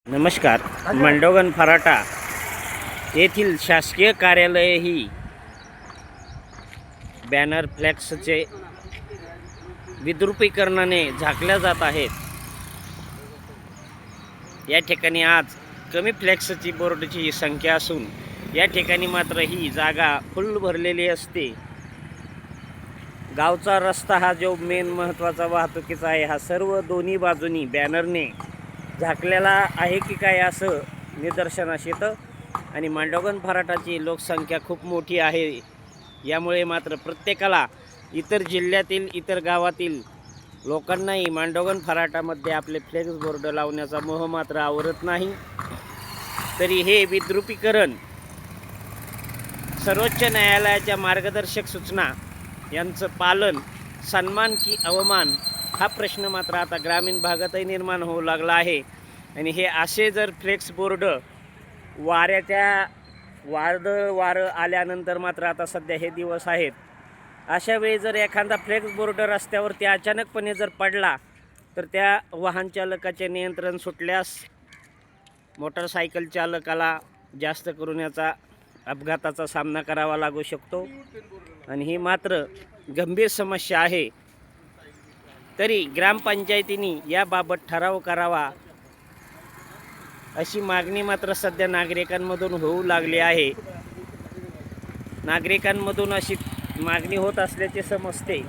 नमस्कार. मांडवगण फराटा येथील शासकीय कार्यालयही बॅनर फ्लॅक्सचे विद्रुपीकरणाने झाकल्या जात आहेत. या ठिकाणी आज कमी फ्लॅक्सची बोर्डची संख्या असून या ठिकाणी मात्र ही जागा फुल भरलेली असते. गावचा रस्ता हा जो मेन महत्त्वाचा वाहतुकीचा आहे, हा सर्व दोन्ही बाजूनी बॅनरने झाकलेला आहे की काय असं निदर्शनास येतं. आणि मांडवगण फराटाची लोकसंख्या खूप मोठी आहे, यामुळे मात्र प्रत्येकाला इतर जिल्ह्यातील इतर गावातील लोकांनाही मांडवगण फराटामध्ये आपले फ्लेक्स बोर्ड लावण्याचा मोह मात्र आवरत नाही. तरी हे विद्रुपीकरण सर्वोच्च न्यायालयाच्या मार्गदर्शक सूचना यांचं पालन, सन्मान की अवमान, हा प्रश्न मात्र आता ग्रामीण भागातही निर्माण होऊ लागला आहे. आणि हे असे जर फ्लेक्स बोर्ड वारं आल्यानंतर मात्र आता सध्या हे दिवस आहेत, अशा वेळी जर एखादा फ्लेक्स बोर्ड रस्त्यावरती अचानकपणे जर पडला तर त्या वाहन चालकाचे नियंत्रण सुटल्यास मोटरसायकल चालकाला जास्त करून याचा अपघाताचा सामना करावा लागू शकतो. आणि ही मात्र गंभीर समस्या आहे. तरी ग्रामपंचायतींनी याबाबत ठराव करावा अशी मागणी मात्र सध्या नागरिकांमधून होऊ लागली आहे. नागरिकांमधून अशी मागणी होत असल्याचे समजते.